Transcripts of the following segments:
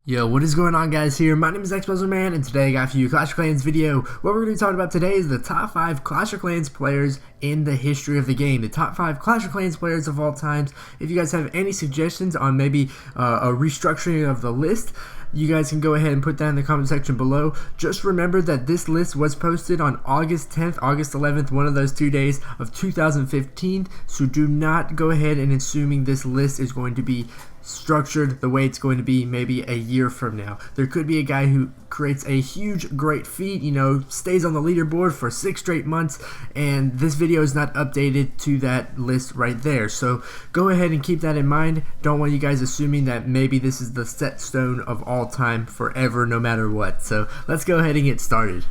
Yo, what is going on, guys? Here, my name is xBuzzerman, and today I got for you a Clash of Clans video. What we're going to be talking about today is the top 5 Clash of Clans players in the history of the game. The top 5 Clash of Clans players of all times. If you guys have any suggestions on maybe a restructuring of the list, you guys can go ahead and put that in the comment section below. Just remember that this list was posted on August 10th, August 11th, one of those 2 days of 2015. So do not go ahead and assuming this list is going to be structured the way it's going to be maybe a year from now. There could be a guy who creates a huge great feat, stays on the leaderboard for 6 straight months, and this video is not updated to that list right there. So go ahead and keep that in mind. Don't want you guys assuming that maybe this is the set stone of all time forever, no matter what. So let's go ahead and get started.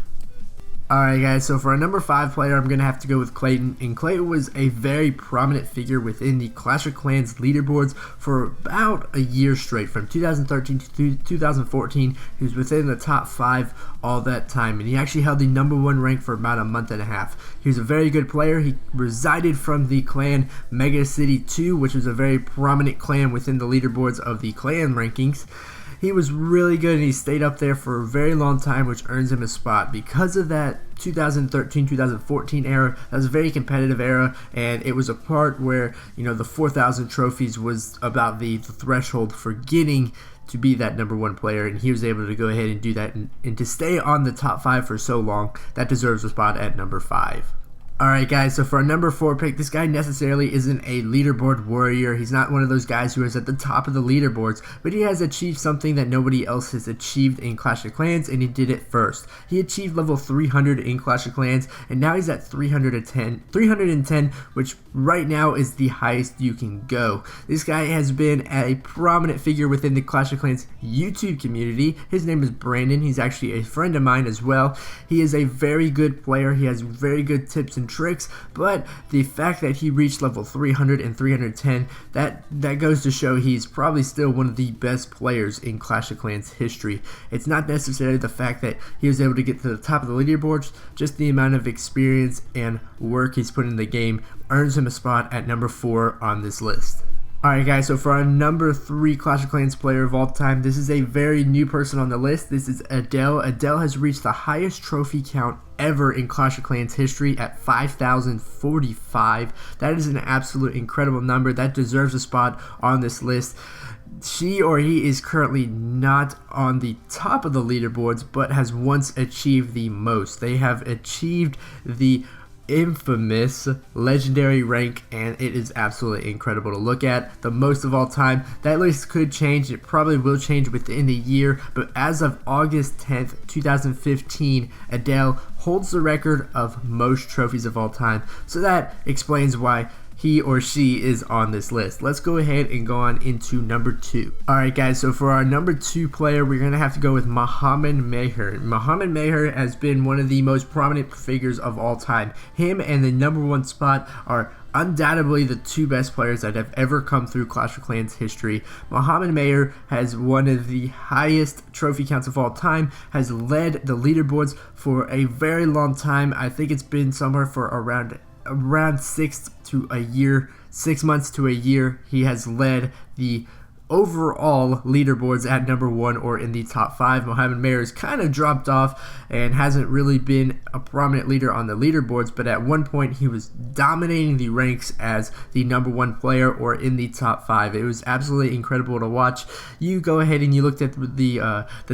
Alright guys, so for our number 5 player, I'm going to have to go with Clayton, and Clayton was a very prominent figure within the Clash of Clans leaderboards for about a year straight, from 2013 to 2014. He was within the top 5 all that time, and he actually held the number 1 rank for about a month and a half. He was a very good player. He resided from the clan Mega City 2, which was a very prominent clan within the leaderboards of the clan rankings. He was really good, and he stayed up there for a very long time, which earns him a spot. Because of that 2013-2014 era, that was a very competitive era, and it was a part where, the 4,000 trophies was about the threshold for getting to be that number 1 player, and he was able to go ahead and do that, and to stay on the top 5 for so long, that deserves a spot at number 5. Alright guys, so for our number 4 pick, this guy necessarily isn't a leaderboard warrior. He's not one of those guys who is at the top of the leaderboards, but he has achieved something that nobody else has achieved in Clash of Clans, and he did it first. He achieved level 300 in Clash of Clans, and now he's at 310, which right now is the highest you can go. This guy has been a prominent figure within the Clash of Clans YouTube community. His name is Brandon. He's actually a friend of mine as well. He is a very good player. He has very good tips and tricks, but the fact that he reached level 300 and 310, that goes to show he's probably still one of the best players in Clash of Clans history. It's not necessarily the fact that he was able to get to the top of the leaderboards, just the amount of experience and work he's put in the game earns him a spot at number 4 on this list. Alright guys, so for our number 3 Clash of Clans player of all time, this is a very new person on the list. This is Adele. Adele has reached the highest trophy count ever in Clash of Clans history at 5,045. That is an absolute incredible number. That deserves a spot on this list. She or he is currently not on the top of the leaderboards, but has once achieved the most. They have achieved the infamous legendary rank, and it is absolutely incredible to look at. The most of all time. That list could change. It probably will change within the year, but as of August 10th 2015, Adele holds the record of most trophies of all time. So that explains why he or she is on this list. Let's go ahead and go on into number 2. Alright guys, so for our number 2 player, we're going to have to go with Mohammed Maher. Mohammed Maher has been one of the most prominent figures of all time. Him and the number 1 spot are undoubtedly the 2 best players that have ever come through Clash of Clans history. Mohammed Maher has one of the highest trophy counts of all time, has led the leaderboards for a very long time. I think it's been somewhere for around 6 months to a year. He has led the overall leaderboards at number 1 or in the top 5. Mohammed Maher has kind of dropped off and hasn't really been a prominent leader on the leaderboards, but at one point he was dominating the ranks as the number 1 player or in the top 5. It was absolutely incredible to watch. You go ahead and you looked at the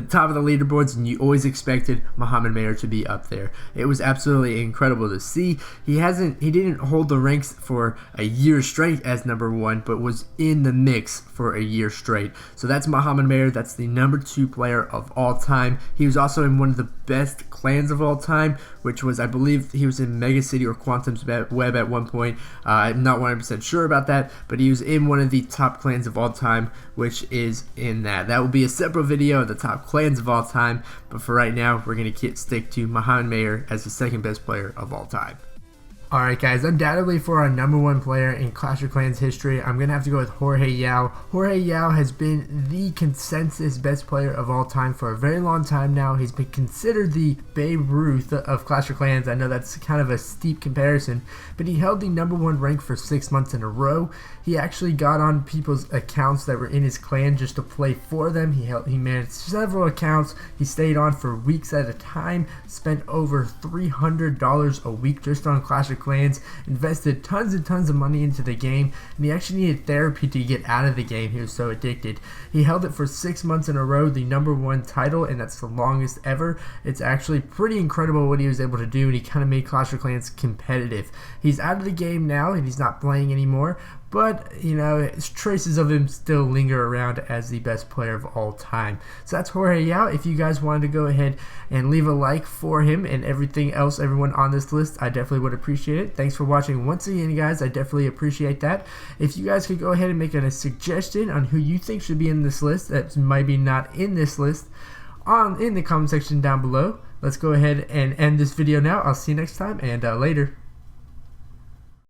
top of the leaderboards, and you always expected Mohammed Maher to be up there. It was absolutely incredible to see. He didn't hold the ranks for a year straight as number 1, but was in the mix for a year straight. So that's Mohammed Maher. That's the number 2 player of all time. He was also in one of the best clans of all time, which was, I believe, he was in Mega City or Quantum's Web at one point. I'm not 100% sure about that, but he was in one of the top clans of all time, which is in that. That will be a separate video of the top clans of all time, but for right now, we're going to stick to Mohammed Maher as the 2nd best player of all time. Alright guys, undoubtedly for our #1 player in Clash of Clans history, I'm going to have to go with Jorge Yao. Jorge Yao has been the consensus best player of all time for a very long time now. He's been considered the Babe Ruth of Clash of Clans. I know that's kind of a steep comparison, but he held the #1 rank for 6 months in a row. He actually got on people's accounts that were in his clan just to play for them. He managed several accounts. He stayed on for weeks at a time, spent over $300 a week just on Clash of Clans, invested tons and tons of money into the game, and he actually needed therapy to get out of the game. He was so addicted. He held it for 6 months in a row, the #1 title, and that's the longest ever. It's actually pretty incredible what he was able to do, and he kind of made Clash of Clans competitive. He's out of the game now, and he's not playing anymore, but, you know, traces of him still linger around as the best player of all time. So that's Jorge Yao. If you guys wanted to go ahead and leave a like for him and everything else, everyone on this list, I definitely would appreciate it. Thanks for watching once again, guys. I definitely appreciate that. If you guys could go ahead and make a suggestion on who you think should be in this list that might be not in this list in the comment section down below. Let's go ahead and end this video now. I'll see you next time, and later.